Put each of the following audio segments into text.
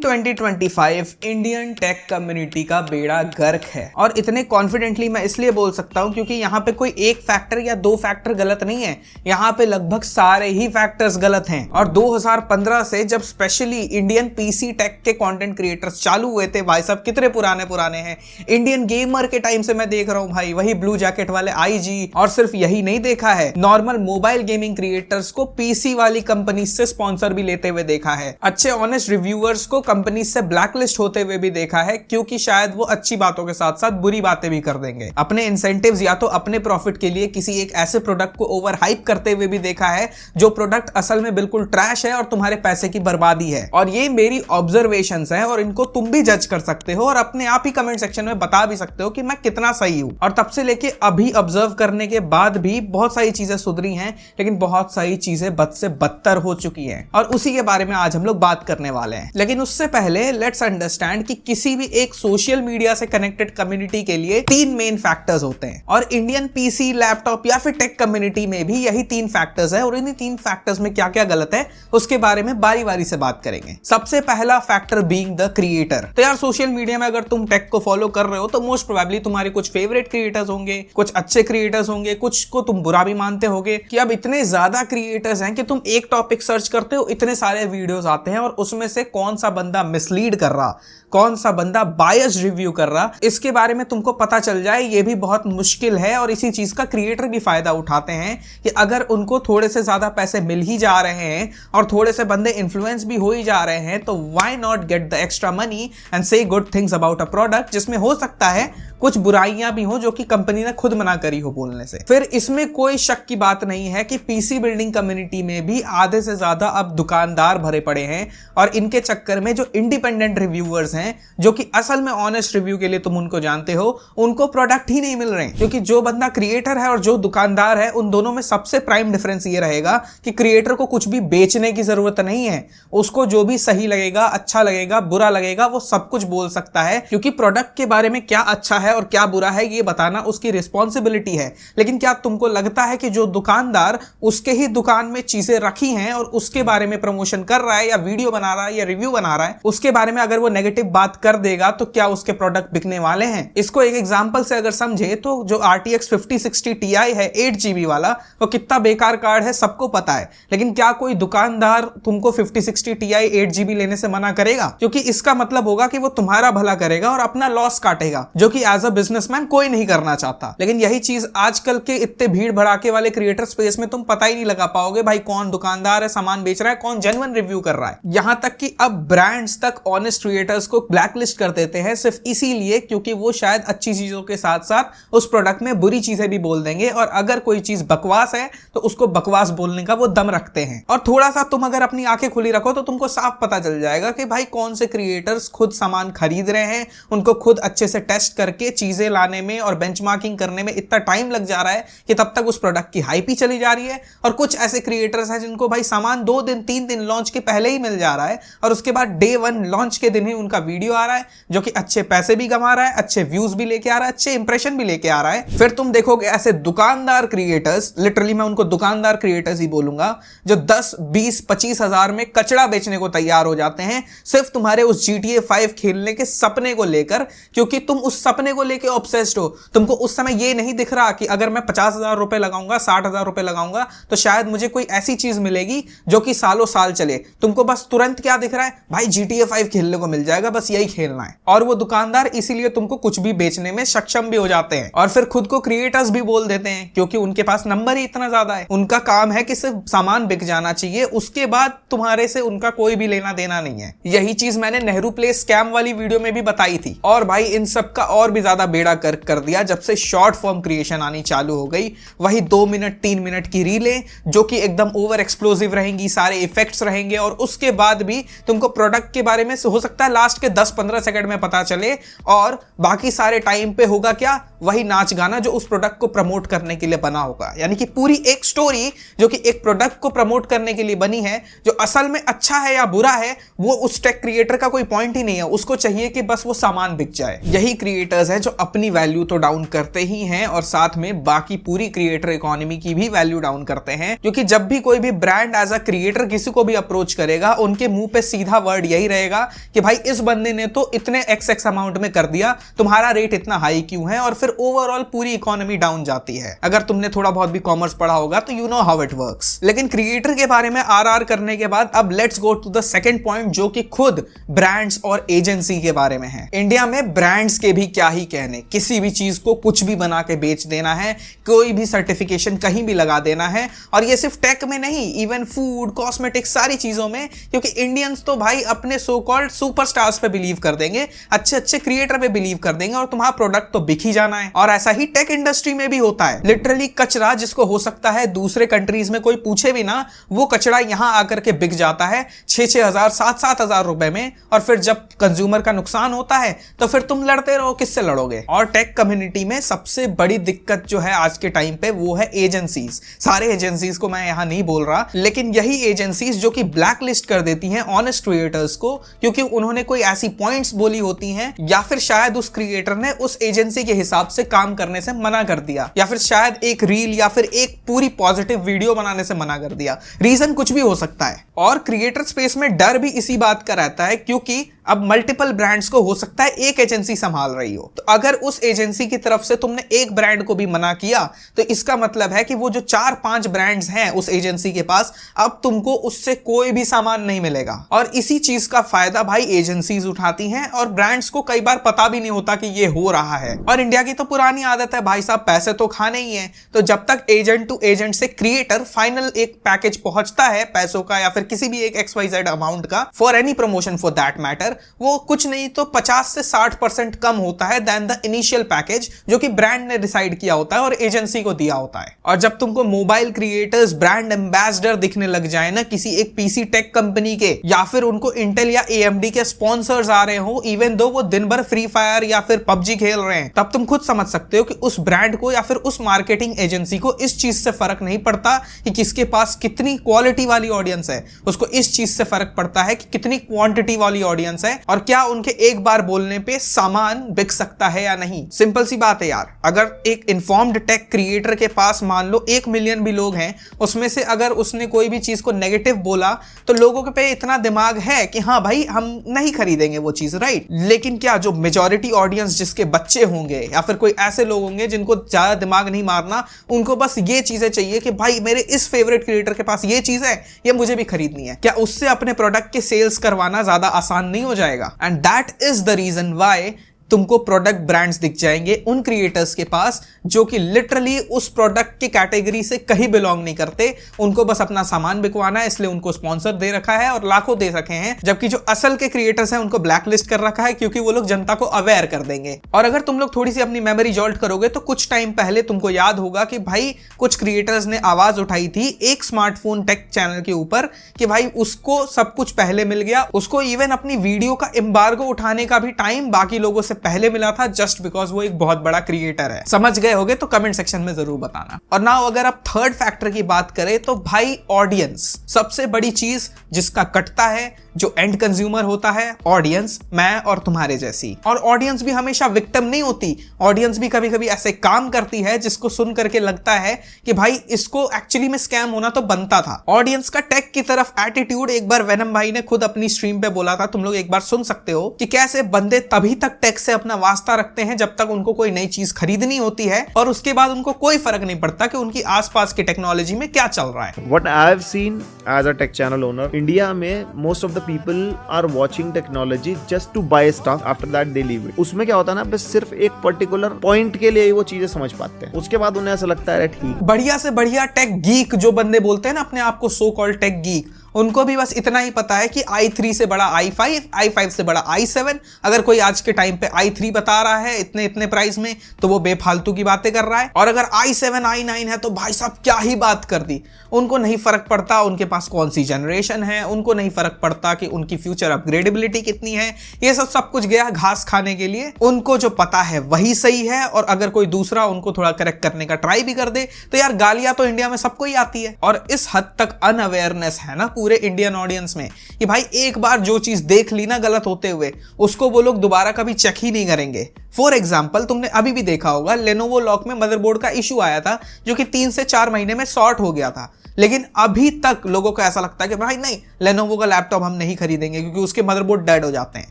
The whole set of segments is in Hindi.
2025 इंडियन टेक कम्युनिटी का बेड़ा गर्क है। और इतने कॉन्फिडेंटली मैं इसलिए बोल सकता हूं क्योंकि यहाँ पे कोई एक फैक्टर या दो फैक्टर गलत नहीं है, यहाँ पे लगभग सारे ही फैक्टर्स गलत हैं। और 2015 से जब स्पेशली इंडियन पीसी टेक के कंटेंट क्रिएटर्स चालू हुए थे, भाई साहब कितने पुराने हैं। इंडियन गेमर के टाइम से मैं देख रहा हूं भाई, वही ब्लू जैकेट वाले आईजी। और सिर्फ यही नहीं देखा है, नॉर्मल मोबाइल गेमिंग क्रिएटर्स को पीसी वाली कंपनी से स्पॉन्सर भी लेते हुए देखा है। अच्छे ऑनेस्ट रिव्यूअर्स को कंपनी से ब्लैकलिस्ट होते हुए भी देखा है, क्योंकि शायद वो अच्छी बातों के साथ साथ बुरी बातें भी कर देंगे। अपने इंसेंटिव्स या तो अपने प्रॉफिट के लिए किसी एक ऐसे प्रोडक्ट को ओवर हाइप करते हुए भी देखा है जो प्रोडक्ट असल में बिल्कुल ट्रैश है और तुम्हारे पैसे की बर्बादी है। और ये मेरी ऑब्जर्वेशंस हैं और इनको तुम भी जज कर सकते हो और अपने आप ही कमेंट सेक्शन में बता भी सकते हो कि मैं कितना सही हूं। और तब से लेके अभी ऑब्जर्व करने के बाद भी बहुत सारी चीजें सुधरी हैं, लेकिन बहुत सारी चीजें बद से बदतर हो चुकी हैं और उसी के बारे में आज हम लोग बात करने वाले हैं। लेकिन उससे पहले लेट्स अंडरस्टैंड कि किसी भी एक सोशल मीडिया से कनेक्टेड कम्युनिटी के लिए तीन मेन फैक्टर्स होते हैं और इंडियन पीसी, लैपटॉप या फिर टेक कम्युनिटी में भी यही तीन फैक्टर्स हैं। और इन्हीं तीन फैक्टर्स में क्या क्या गलत है उसके बारे में बारी बारी से बात करेंगे। सबसे पहला फैक्टर बीइंग द क्रिएटर। तो यार सोशल मीडिया में अगर तुम टेक को फॉलो कर रहे हो तो मोस्ट प्रोबेबली तुम्हारे कुछ फेवरेट क्रिएटर्स होंगे, कुछ अच्छे क्रिएटर्स होंगे, कुछ को तुम बुरा भी मानते होगे कि अब इतने ज्यादा क्रिएटर्स हैं कि तुम एक टॉपिक सर्च करते हो, इतने सारे वीडियोस आते हैं और उसमें से कौन सा बंदा मिसलीड कर रहा, कौन सा बंदा बायस रिव्यू कर रहा, इसके बारे में तुमको पता चल जाए ये भी बहुत मुश्किल है। और इसी चीज का क्रिएटर भी फायदा उठाते हैं कि अगर उनको थोड़े से ज्यादा पैसे मिल ही जा रहे हैं और थोड़े से बंदे इन्फ्लुएंस भी हो ही जा रहे हैं, तो why not get the extra money and say good things about a product, जिसमें हो सकता है कुछ बुराइयां भी हो जो कि कंपनी ने खुद मना करी हो बोलने से। फिर इसमें कोई शक की बात नहीं है कि पीसी बिल्डिंग कम्युनिटी में भी आधे से ज्यादा अब दुकानदार भरे पड़े हैं और इनके चक्कर में जो इंडिपेंडेंट रिव्यूअर्स हैं, जो कि असल में ऑनेस्ट रिव्यू के लिए तुम उनको जानते हो, उनको प्रोडक्ट ही नहीं मिल रहे हैं। क्योंकि जो बंदा क्रिएटर है और जो दुकानदार है, उन दोनों में सबसे प्राइम डिफरेंस ये रहेगा कि क्रिएटर को कुछ भी बेचने की जरूरत नहीं है। उसको जो भी सही लगेगा, अच्छा लगेगा, बुरा लगेगा, वो सब कुछ बोल सकता है, क्योंकि प्रोडक्ट के बारे में क्या अच्छा है और क्या बुरा है ये बताना उसकी रिस्पॉन्सिबिलिटी है। लेकिन क्या तुमको लगता है कि जो दुकानदार उसके ही दुकान में चीजें रखी हैं और उसके बारे में प्रमोशन कर रहा है या वीडियो बना रहा है या रिव्यू बना रहा है, उसके बारे में अगर वो नेगेटिव बात कर देगा तो क्या उसके प्रोडक्ट बिकने वाले हैं? इसको एक एग्जांपल से अगर समझे तो जो RTX 5060 Ti है 8GB वाला, वो कितना बेकार कार्ड है सबको पता है। लेकिन क्या कोई दुकानदार तुमको 5060 Ti 8GB लेने से मना करेगा? क्योंकि इसका मतलब होगा कि वो तुम्हारा भला करेगा और अपना लॉस काटेगा, जो कि एज अ बिजनेसमैन कोई नहीं करना चाहता। लेकिन यही चीज आजकल के इतने भीड़ भड़ाके वाले क्रिएटर स्पेस में तुम पता ही नहीं लगा पाओगे भाई कौन दुकानदार है, सामान बेच रहा है, कौन जेन्युइन रिव्यू कर रहा है। यहां तक कि अब ब्रांड्स तक ऑनेस्ट क्रिएटर्स को ब्लैकलिस्ट कर देते हैं सिर्फ इसीलिए क्योंकि वो शायद अच्छी चीजों के साथ साथ उस प्रोडक्ट में बुरी चीजें भी बोल देंगे, और अगर कोई चीज बकवास है तो उसको बकवास बोलने का वो दम रखते हैं। और थोड़ा सा तुम अगर अपनी आंखें खुली रखो तो तुमको साफ पता चल जाएगा कि भाई कौन से क्रिएटर्स खुद सामान खरीद रहे हैं, उनको खुद अच्छे से टेस्ट करके चीजें लाने में और बेंचमार्किंग करने में इतना टाइम लग जा रहा है कि तब तक उस प्रोडक्ट की हाइप ही चली जा रही है। और कुछ ऐसे क्रिएटर्स हैं जिनको भाई सामान 2 दिन 3 दिन लॉन्च के पहले ही मिल जा रहा है और उसके बाद डे 1 लॉन्च के दिन ही उनका वीडियो आ रहा है, जो कि अच्छे पैसे भी कमा रहा है, अच्छे व्यूज भी लेके आ रहा है, अच्छे इंप्रेशन भी लेके आ रहा है। फिर तुम देखोगे ऐसे दुकानदार क्रिएटर्स, लिटरली मैं उनको दुकानदार क्रिएटर्स ही बोलूंगा, जो 10, 20, 25 हजार में कचड़ा बेचने को तैयार हो जाते हैं सिर्फ तुम्हारे उस GTA 5 खेलने के सपने को लेकर, क्योंकि तुम उस सपने को लेकर ऑब्सेस्ड हो। तुमको उस समय ये नहीं दिख रहा कि अगर मैं 50,000 रुपए लगाऊंगा, 60,000 रुपए लगाऊंगा तो शायद मुझे कोई ऐसी चीज मिलेगी जो कि सालों साल चले। तुमको बस तुरंत क्या दिख रहा है, भाई GTA 5 खेलने को मिल जाएगा, बस यही खेलना है। और वो दुकानदार इसीलिए तुमको कुछ भी बेचने में सक्षम भी हो जाते हैं और फिर खुद को क्रिएटर्स भी बोल देते हैं, क्योंकि उनके पास नंबर ही इतना ज्यादा है। उनका काम है कि सिर्फ सामान बिक जाना चाहिए, उसके बाद तुम्हारे से उनका कोई भी लेना देना नहीं है। यही चीज मैंने नेहरू प्लेस स्कैम वाली वीडियो में भी बताई थी। और भाई इन सब का और भी ज्यादा बेड़ा कर दिया जब से शॉर्ट फॉर्म क्रिएशन आनी चालू हो गई। वही 2 मिनट 3 मिनट की रीलें जो कि एकदम ओवर एक्सप्लोसिव रहेंगी, सारे इफेक्ट्स रहेंगे और उसके बाद भी तुमको प्रोडक्ट के बारे में हो सकता है लास्ट के 10-15 सेकंड में पता चले, और बाकी सारे टाइम पे होगा क्या, वही नाच गाना जो उस प्रोडक्ट को प्रमोट करने के लिए बना होगा। यानी कि पूरी एक स्टोरी जो कि एक प्रोडक्ट को प्रमोट करने के लिए बनी है, जो असल में अच्छा है या बुरा है वो उस टेक क्रिएटर का कोई पॉइंट ही नहीं है, उसको चाहिए कि बस वो सामान बिक जाए। यही क्रिएटर्स हैं है जो अपनी वैल्यू तो डाउन करते ही हैं और साथ में बाकी पूरी क्रिएटर इकोनॉमी की भी वैल्यू डाउन करते हैं, क्योंकि जब भी कोई भी ब्रांड एज अ क्रिएटर किसी को भी अप्रोच करेगा, उनके मुंह पे सीधा वर्ड यही रहेगा कि भाई इस बंदे ने तो इतने एक्स अमाउंट में कर दिया, तुम्हारा रेट इतना हाई क्यों है, और फिर ओवरऑल पूरी इकोनॉमी डाउन जाती है। अगर तुमने थोड़ा बहुत भी कॉमर्स पढ़ा होगा तो you know how it works. लेकिन क्रिएटर के बारे में आर करने के बाद अब let's go to the second point, जो कि खुद ब्रांड्स और एजेंसी के बारे में है। इंडिया में ब्रांड्स के भी क्या ही कहने, किसी भी चीज को कुछ भी बना के बेच देना है, कोई भी सर्टिफिकेशन कहीं भी लगा देना है, और ये सिर्फ टेक में नहीं, इवन फूड, कॉस्मेटिक्स, सारी चीजों में, क्योंकि इंडियंस तो भाई अपने सो कॉल्ड सुपरस्टार्स पे बिलीव कर देंगे, अच्छे अच्छे क्रिएटर पे बिलीव कर देंगे, और तुम्हारा प्रोडक्ट तो बिक ही जाना है। और ऐसा ही टेक इंडस्ट्री में भी होता है। लिटरली कचरा जिसको हो सकता है दूसरे कंट्रीज में कोई पूछे भी ना, वो कचरा यहां आकर के बिक जाता है 6-6 हजार 7-7 हजार रुपए में, और फिर जब कंज्यूमर का नुकसान होता है तो फिर तुम लड़ते रहो, किससे लड़ोगे। और टेक कम्युनिटी में सबसे बड़ी दिक्कत जो है आज के टाइम पे वो है एजेंसीज। सारे एजेंसीज को मैं यहां नहीं बोल रहा, लेकिन यही एजेंसीज जो कि ब्लैक लिस्ट कर देती हैं ऑनेस्ट क्रिएटर्स को, क्योंकि उन्होंने कोई ऐसी पॉइंट्स बोली होती हैं, या फिर शायद उस क्रिएटर ने उस एजेंसी के हिसाब से काम करने से मना कर दिया, या फिर शायद एक रील या फिर एक पूरी पॉजिटिव वीडियो बनाने से मना कर दिया। रीजन कुछ भी हो सकता है। और क्रिएटर स्पेस में डर भी इसी बात का रहता है, क्योंकि अब मल्टीपल ब्रांड्स को हो सकता है एक एजेंसी संभाल रही हो, तो अगर उस एजेंसी की तरफ से तुमने एक ब्रांड को भी मना किया तो इसका मतलब है कि वो जो 4-5 ब्रांड्स हैं उस एजेंसी के पास, अब तुमको उससे कोई भी सामान नहीं मिलेगा। और इसी चीज का फायदा भाई एजेंसीज उठाती हैं, और ब्रांड्स को कई बार पता भी नहीं होता कि ये हो रहा है। और इंडिया की तो पुरानी आदत है भाई साहब, पैसे तो खाने ही है, तो जब तक एजेंट टू एजेंट से क्रिएटर फाइनल एक पैकेज पहुंचता है पैसों का, या फिर किसी भी एक XYZ अमाउंट का, for any promotion for that matter, वो कुछ नहीं तो 50 से 60% कम होता है देन द इनिशियल पैकेज जो कि ब्रांड ने डिसाइड किया होता है और एजेंसी को दिया होता है। और जब तुमको मोबाइल क्रिएटर्स ब्रांड एम्बेसडर दिखने लग जाए ना किसी एक पीसी टेक कंपनी के, या फिर उनको इंटेल या AMD के स्पॉन्सर्स आ रहे हो, इवन दो वो दिन भर फ्री फायर या फिर PUBG खेल रहे हैं, तब तुम खुद समझ सकते हो कि उस ब्रांड को या फिर उस मार्केटिंग एजेंसी को इस चीज से फर्क नहीं पड़ता कि किसके पास कितनी क्वालिटी वाली ऑडियंस है, उसको इस चीज से फर्क पड़ता है कि कितनी क्वांटिटी वाली ऑडियंस है, और क्या उनके एक बार बोलने पे सामान बिक सकता है या नहीं। सिंपल सी बात है यार, अगर एक इन्फॉर्म्ड टेक क्रिएटर के पास मान लो 1 मिलियन भी लोग हैं, उसमें से अगर उसने कोई भी चीज को नेगेटिव बोला तो लोगों के पे इतना दिमाग है कि हाँ भाई हम नहीं खरीदेंगे वो चीज, राइट। लेकिन क्या जो मेजॉरिटी ऑडियंस जिसके बच्चे होंगे या फिर कोई ऐसे लोग होंगे जिनको ज्यादा दिमाग नहीं मारना, उनको बस ये चीजें चाहिए कि भाई मेरे इस फेवरेट क्रिएटर के पास ये चीज है, ये मुझे भी खरीदनी है, क्या उससे अपने प्रोडक्ट के सेल्स करवाना ज्यादा आसान नहीं हो जाएगा? And that is the reason why तुमको प्रोडक्ट ब्रांड्स दिख जाएंगे उन क्रिएटर्स के पास जो कि लिटरली उस प्रोडक्ट की कैटेगरी से कहीं बिलोंग नहीं करते, उनको बस अपना सामान बिकवाना है, इसलिए उनको स्पॉन्सर दे रखा है और लाखों दे रखे हैं, जबकि जो असल के क्रिएटर्स हैं उनको ब्लैक लिस्ट कर रखा है, क्योंकि वो लोग जनता को अवेयर कर देंगे। और अगर तुम लोग थोड़ी सी अपनी मेमोरी जॉल्ट करोगे तो कुछ टाइम पहले तुमको याद होगा कि भाई कुछ क्रिएटर्स ने आवाज उठाई थी एक स्मार्टफोन टेक चैनल के ऊपर कि भाई उसको सब कुछ पहले मिल गया, उसको इवन अपनी वीडियो का एम्बार्गो उठाने का भी टाइम बाकी लोगों से पहले मिला था, जस्ट बिकॉज वो एक बहुत बड़ा क्रिएटर है। समझ गए होगे तो कमेंट सेक्शन में जरूर बताना। और नाउ अगर आप थर्ड फैक्टर की बात करें तो भाई ऑडियंस, सबसे बड़ी चीज जिसका कटता है जो एंड कंज्यूमर होता है, ऑडियंस, मैं और तुम्हारे जैसी। और ऑडियंस भी हमेशा विक्टिम नहीं होती, ऑडियंस भी कभी कभी ऐसे काम करती है जिसको सुन करके लगता है कि भाई इसको एक्चुअली में स्कैम होना तो बनता था। ऑडियंस का टेक की तरफ एटीट्यूड एक बार वेनम भाई ने खुद अपनी स्ट्रीम पे बोला था, तुम लोग एक बार सुन सकते हो कि कैसे बंदे तभी तक टेक से अपना वास्ता रखते हैं जब तक उनको कोई नई चीज खरीदनी होती है, और उसके बाद उनको कोई फर्क नहीं पड़ता कि उनकी आसपास की टेक्नोलॉजी में क्या चल रहा है। What I have seen as a tech channel owner, India में most of the people are watching technology just to buy stuff, after that they leave it। उसमें क्या होता है ना, बस सिर्फ एक पर्टिकुलर पॉइंट के लिए ही वो चीजें समझ पाते हैं, उसके बाद उन्हें ऐसा लगता है ठीक। बढ़िया से बढ़िया टेक गीक जो बंदे बोलते हैं ना अपने आप को सो कॉल्ड टेक गीक, उनको भी बस इतना ही पता है कि i3 से बड़ा i5, i5 से बड़ा i7। अगर कोई आज के टाइम पे i3 बता रहा है इतने इतने प्राइस में तो वो बेफालतू की बातें कर रहा है, और अगर i7 i9 है तो भाई साहब क्या ही बात कर दी। उनको नहीं फर्क पड़ता उनके पास कौन सी जनरेशन है, उनको नहीं फर्क पड़ता कि उनकी फ्यूचर अपग्रेडेबिलिटी कितनी है, ये सब कुछ गया घास खाने के लिए। उनको जो पता है वही सही है, और अगर कोई दूसरा उनको थोड़ा करेक्ट करने का ट्राई भी कर दे तो यार गालियां तो इंडिया में सबको ही आती है। और इस हद तक अनअवेयरनेस है ना पूरे इंडियन ऑडियंस में कि भाई एक बार जो चीज देख ली ना गलत होते हुए, उसको वो लोग दोबारा कभी चेक ही नहीं करेंगे। फॉर एग्जाम्पल, तुमने अभी भी देखा होगा लेनोवो लॉक में मदरबोर्ड का इशू आया था जो कि 3 से 4 महीने में सॉर्ट हो गया था, लेकिन अभी तक लोगों को ऐसा लगता है कि भाई नहीं, लेनोवो का लैपटॉप हम नहीं खरीदेंगे क्योंकि उसके मदरबोर्ड डेड हो जाते हैं।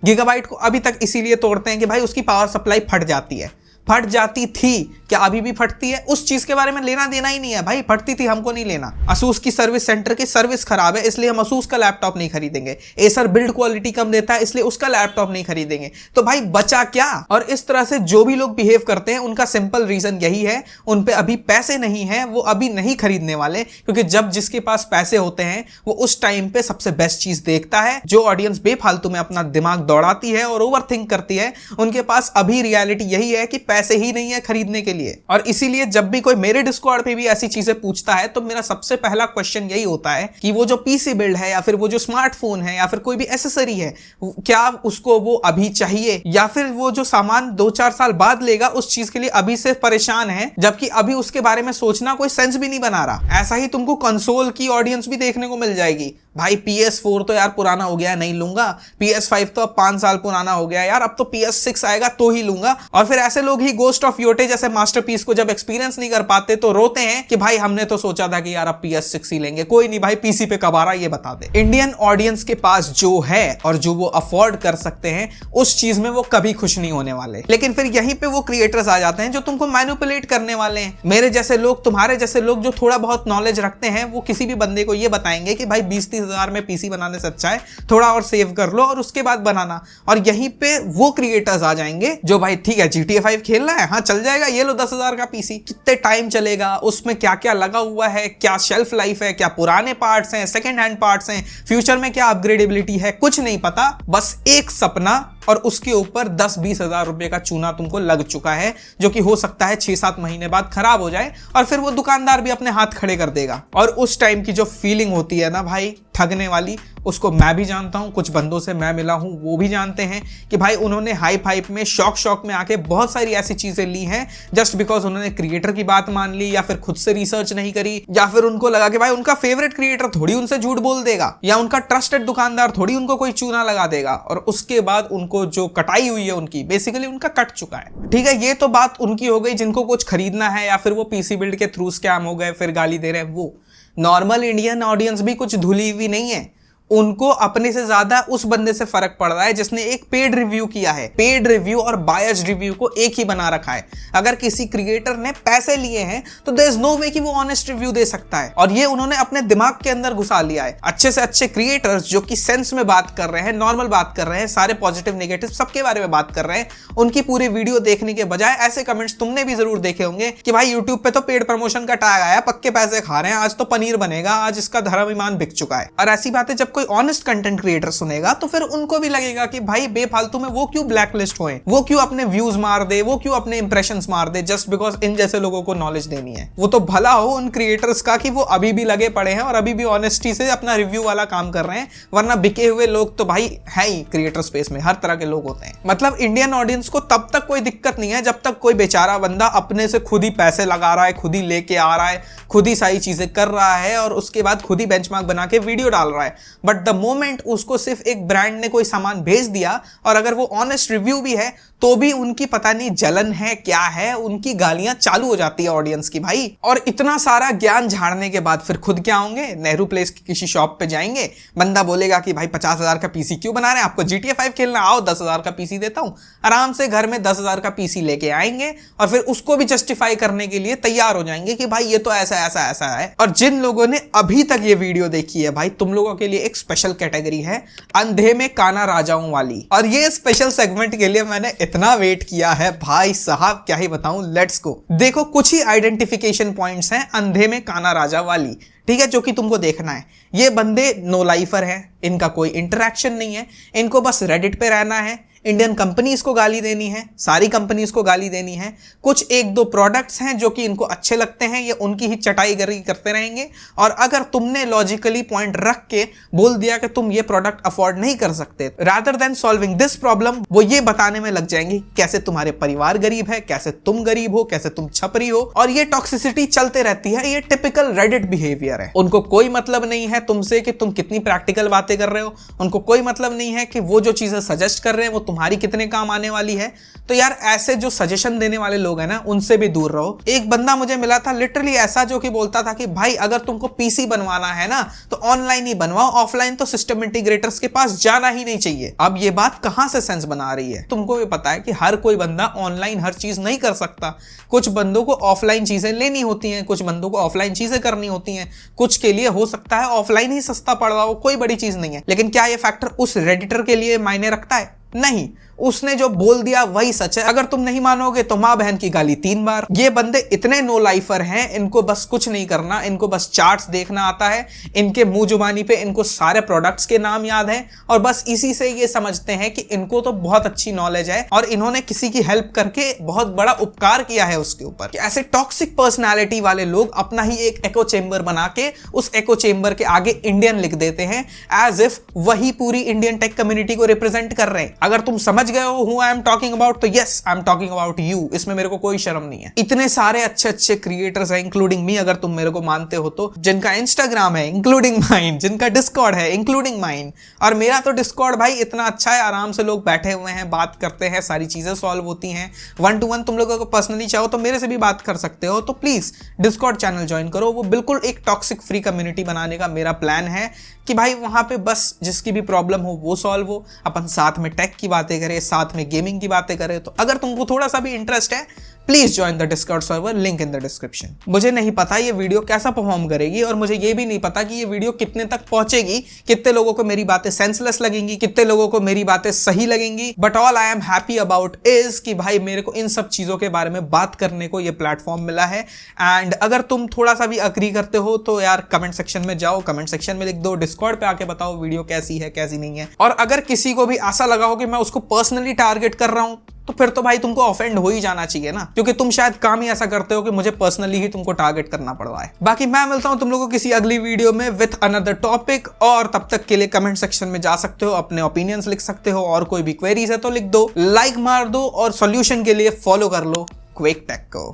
गीगाबाइट को अभी तक इसीलिए तोड़ते हैं कि भाई उसकी पावर सप्लाई फट जाती है। फट जाती थी, क्या अभी भी फटती है? उस चीज के बारे में लेना देना ही नहीं है भाई, फटती थी हमको नहीं लेना। असूस की सर्विस सेंटर की सर्विस खराब है इसलिए हम असूस का लैपटॉप नहीं खरीदेंगे। एसर बिल्ड क्वालिटी कम देता है इसलिए उसका लैपटॉप नहीं खरीदेंगे। तो भाई बचा क्या? और इस तरह से जो भी लोग बिहेव करते हैं उनका सिंपल रीजन यही है, उन पे अभी पैसे नहीं है, वो अभी नहीं खरीदने वाले, क्योंकि जब जिसके पास पैसे होते हैं वो उस टाइम पे सबसे बेस्ट चीज देखता है। जो ऑडियंस बेफालतू में अपना दिमाग दौड़ाती है और ओवर थिंक करती है, उनके पास अभी रियलिटी यही है कि पैसे ही नहीं है खरीदने के लिए। और इसीलिए जब भी कोई मेरे डिस्कॉर्ड पे भी ऐसी चीजें पूछता है तो मेरा सबसे पहला क्वेश्चन यही होता है कि वो जो पीसी बिल्ड है या फिर वो जो स्मार्टफोन है या फिर कोई भी एसेसरी है, क्या उसको वो अभी चाहिए या फिर वो जो सामान 2-4 साल बाद लेगा उस चीज के लिए अभी से परेशान है, जबकि अभी उसके बारे में सोचना कोई सेंस भी नहीं बना रहा। ऐसा ही तुमको कंसोल की ऑडियंस भी देखने को मिल जाएगी। भाई PS4 तो यार पुराना हो गया, नहीं लूंगा। PS5 तो अब 5 साल पुराना हो गया यार, अब तो PS6 आएगा तो ही लूंगा। और फिर ऐसे लोग ही गोस्ट ऑफ योटे जैसे मास्टरपीस को जब एक्सपीरियंस नहीं कर पाते तो रोते हैं कि भाई हमने तो सोचा था कि यार अब PS6 ही लेंगे। कोई नहीं भाई, पीसी पे कब आ रहा ये बता दे। इंडियन ऑडियंस के पास जो है और जो वो अफोर्ड कर सकते हैं उस चीज में वो कभी खुश नहीं होने वाले। लेकिन फिर यहीं पे वो क्रिएटर्स आ जाते हैं जो तुमको मैनिपुलेट करने वाले हैं। मेरे जैसे लोग, तुम्हारे जैसे लोग जो थोड़ा बहुत नॉलेज रखते हैं, वो किसी भी बंदे को ये बताएंगे कि भाई 20-30 हजार में पीसी बनाने से अच्छा है थोड़ा और सेव कर लो और उसके बाद बनाना। और यहीं पे वो क्रिएटर्स आ जाएंगे जो भाई ठीक है GTA 5 खेलना है, हाँ चल जाएगा, ये लो 10,000 का पीसी। कितने टाइम चलेगा, उसमें क्या क्या लगा हुआ है, क्या शेल्फ लाइफ है, क्या पुराने पार्ट्स हैं, सेकेंड हैंड पार्ट्स हैं, फ्यूचर में क्या अपग्रेडेबिलिटी है, कुछ नहीं पता। बस एक सपना और उसके ऊपर 10-20 हजार रुपए का चूना तुमको लग चुका है, जो कि हो सकता है 6-7 महीने बाद खराब हो जाए और फिर वो दुकानदार भी अपने हाथ खड़े कर देगा। और उस टाइम की जो फीलिंग होती है ना भाई ठगने वाली, उसको मैं भी जानता हूं, कुछ बंदों से मैं मिला हूं वो भी जानते हैं कि भाई उन्होंने हाइप में शौक में आके बहुत सारी ऐसी चीजें ली हैं जस्ट बिकॉज उन्होंने क्रिएटर की बात मान ली या फिर खुद से रिसर्च नहीं करी, या फिर उनको लगा कि भाई उनका फेवरेट क्रिएटर थोड़ी उनसे झूठ बोल देगा या उनका ट्रस्टेड दुकानदार थोड़ी उनको कोई चूना लगा देगा। और उसके बाद उनको जो कटाई हुई है उनकी, बेसिकली उनका कट चुका है। ठीक है, ये तो बात उनकी हो गई जिनको कुछ खरीदना है या फिर वो पीसी बिल्ड के थ्रू स्कैम हो गए फिर गाली दे रहे हैं। वो नॉर्मल इंडियन ऑडियंस भी कुछ धुली हुई नहीं है, उनको अपने से ज्यादा उस बंदे से फर्क पड़ रहा है जिसने एक पेड रिव्यू किया है। पेड रिव्यू और बायस्ड रिव्यू को एक ही बना रखा है। अगर किसी क्रिएटर ने पैसे लिए हैं तो देयर इज नो वे कि वो ऑनेस्ट रिव्यू दे सकता है, और ये उन्होंने अपने दिमाग के अंदर घुसा लिया है। अच्छे से अच्छे क्रिएटर्स जो कि सेंस में बात कर रहे हैं, नॉर्मल बात कर रहे हैं, सारे पॉजिटिव नेगेटिव सबके बारे में बात कर रहे हैं, उनकी पूरी वीडियो देखने के बजाय ऐसे कमेंट्स तुमने भी जरूर देखे होंगे कि भाई यूट्यूब पे तो पेड प्रमोशन का टैग आया, पक्के पैसे खा रहे हैं, आज तो पनीर बनेगा, आज इसका धर्म ईमान बिक चुका है। और ऐसी बातें जब कोई ऑनेस्ट कंटेंट क्रिएटर सुनेगा तो फिर उनको भी लगेगा कि भाई बेफालतू में वो क्यों ब्लैकलिस्ट होए, वो क्यों अपने व्यूज मार दे, वो क्यों अपने इंप्रेशंस मार दे जस्ट बिकॉज इन जैसे लोगों को नॉलेज देनी है। वो तो भला हो उन क्रिएटर्स का कि वो अभी भी लगे पड़े हैं और अभी भी ऑनेस्टी से अपना रिव्यू वाला काम कर रहे हैं, वरना बिके हुए लोग तो भाई है ही क्रिएटर स्पेस में, हर तरह के लोग होते हैं। मतलब इंडियन ऑडियंस को तब तक कोई दिक्कत नहीं है जब तक कोई बेचारा बंदा अपने से खुद ही पैसे लगा रहा है, खुद ही लेके आ रहा है, खुद ही सारी चीजें कर रहा है और उसके बाद खुद ही बेंचमार्क बना के वीडियो डाल रहा है। बट द मोमेंट उसको सिर्फ एक ब्रांड ने कोई सामान भेज दिया और अगर वो ऑनेस्ट रिव्यू भी है तो भी उनकी पता नहीं जलन है क्या है, उनकी गालियां चालू हो जाती है ऑडियंस की भाई। और इतना सारा ज्ञान झाड़ने के बाद फिर खुद क्या होंगे, नेहरू प्लेस की किसी शॉप पे जाएंगे, बंदा बोलेगा कि भाई 50,000 का पीसी क्यों बना रहे हैं, आपको GTA 5 खेलना, आओ 10,000 का पीसी देता हूं। आराम से घर में 10,000 का पीसी लेके आएंगे और फिर उसको भी जस्टिफाई करने के लिए तैयार हो जाएंगे कि भाई ये तो ऐसा ऐसा ऐसा है। और जिन लोगों ने अभी तक ये वीडियो देखी है भाई, तुम लोगों के लिए एक स्पेशल कैटेगरी है, अंधे में काना राजाओं वाली। और ये स्पेशल सेगमेंट के लिए मैंने इतना वेट किया है भाई साहब, क्या ही बताऊं। Let's go. देखो कुछ ही आइडेंटिफिकेशन पॉइंट्स हैं अंधे में काना राजा वाली, ठीक है, जो कि तुमको देखना है। ये बंदे नो लाइफर हैं, इनका कोई इंटरेक्शन नहीं है, इनको बस रेडिट पे रहना है, इंडियन कंपनीज को गाली देनी है, सारी कंपनीज को गाली देनी है, कुछ एक दो प्रोडक्ट्स हैं जो कि इनको अच्छे लगते हैं, ये उनकी ही चटाई गरी करते रहेंगे। और अगर तुमने लॉजिकली पॉइंट रख के बोल दिया कि तुम ये प्रोडक्ट अफोर्ड नहीं कर सकते, rather than solving this problem वो ये बताने में लग जाएंगे कैसे तुम्हारे परिवार गरीब है, कैसे तुम गरीब हो, कैसे तुम छपरी हो। और ये टॉक्सिसिटी चलते रहती है, ये टिपिकल रेडिट बिहेवियर है। उनको कोई मतलब नहीं है तुमसे कि तुम कितनी प्रैक्टिकल बातें कर रहे हो, उनको कोई मतलब नहीं है कि वो जो चीजें सजेस्ट कर रहे हैं वो तुम्हारी कितने काम आने वाली है। तो यार ऐसे जो सजेशन देने वाले लोग हैं ना, उनसे भी दूर रहो। एक बंदा मुझे मिला था लिटरली ऐसा, जो कि बोलता था कि भाई अगर तुमको पीसी बनवाना है ना तो ऑनलाइन ही बनवाओ, ऑफलाइन तो सिस्टम इंटीग्रेटर्स के पास जाना ही नहीं चाहिए। अब ये बात कहां से सेंस बना रही है? तुमको भी पता है कि हर कोई बंदा ऑनलाइन हर चीज नहीं कर सकता। कुछ बंदों को ऑफलाइन चीजें लेनी होती हैं, कुछ बंदों को ऑफलाइन चीजें करनी होती हैं, कुछ के लिए हो सकता है ऑफलाइन ही सस्ता पड़ रहा हो, कोई बड़ी चीज नहीं है। लेकिन क्या ये फैक्टर उस रेडिटर के लिए मायने रखता है? नहीं, उसने जो बोल दिया वही सच है। अगर तुम नहीं मानोगे तो मां बहन की गाली 3 बार। ये बंदे इतने नो लाइफर हैं, इनको बस कुछ नहीं करना, इनको बस चार्ट्स देखना आता है, इनके मुंह जुबानी पे इनको सारे प्रोडक्ट्स के नाम याद हैं और बस इसी से ये समझते हैं कि इनको तो बहुत अच्छी नॉलेज है और इन्होंने किसी की हेल्प करके बहुत बड़ा उपकार किया है उसके ऊपर। ऐसे टॉक्सिक पर्सनैलिटी वाले लोग अपना ही एक एको चेंबर बना के उस एको चेंबर के आगे इंडियन लिख देते हैं, एज इफ वही पूरी इंडियन टेक कम्युनिटी को रिप्रेजेंट कर रहे हैं। अगर तुम समझ गए हो who I am talking about, तो yes, I am talking about you। इसमें मेरे को कोई शर्म नहीं है। इतने सारे अच्छे अच्छे क्रिएटर्स हैं, इंक्लूडिंग मी, अगर तुम मेरे को मानते हो तो, जिनका इंस्टाग्राम है इंक्लूडिंग माइन, जिनका डिस्कॉर्ड है इंक्लूडिंग माइन। और मेरा तो डिस्कॉर्ड भाई इतना अच्छा है, आराम से लोग बैठे हुए हैं, बात करते हैं, सारी चीजें सॉल्व होती हैं। 1-to-1 तुम लोगों को पर्सनली चाहो तो मेरे से भी बात कर सकते हो। तो प्लीज डिस्कॉर्ड चैनल ज्वाइन करो। वो बिल्कुल एक टॉक्सिक फ्री कम्युनिटी बनाने का मेरा प्लान है कि भाई वहां पे बस जिसकी भी प्रॉब्लम हो वो सॉल्व हो, अपन साथ में टेक की बातें करें, साथ में गेमिंग की बातें करें। तो अगर तुमको थोड़ा सा भी इंटरेस्ट है, please join the Discord server, link in the description. मुझे नहीं पता ये वीडियो कैसा परफॉर्म करेगी और मुझे ये भी नहीं पता कि ये वीडियो कितने तक पहुंचेगी, कितने लोगों को मेरी बातें सेंसलेस लगेंगी, कितने लोगों को मेरी बातें सही लगेंगी। But all I am happy about is कि भाई मेरे को इन सब चीजों के बारे में बात करने को ये प्लेटफॉर्म मिला है। एंड अगर तुम थोड़ा सा भी अग्री करते हो तो यार कमेंट सेक्शन में जाओ, कमेंट सेक्शन में लिख दो, डिस्कॉर्ड पे आके बताओ वीडियो कैसी है कैसी नहीं है। और अगर किसी को भी ऐसा लगा हो कि मैं उसको पर्सनली टारगेट कर रहा हूं, तो फिर तो भाई तुमको ऑफेंड हो ही जाना चाहिए ना, क्योंकि तुम शायद काम ही ऐसा करते हो कि मुझे पर्सनली ही तुमको टारगेट करना पड़ रहा है। बाकी मैं मिलता हूं तुम लोगों को किसी अगली वीडियो में विथ अनदर टॉपिक, और तब तक के लिए कमेंट सेक्शन में जा सकते हो, अपने ओपिनियंस लिख सकते हो, और कोई भी क्वेरीज है तो लिख दो, लाइक मार दो, और सॉल्यूशन के लिए फॉलो कर लो क्विक टेक को।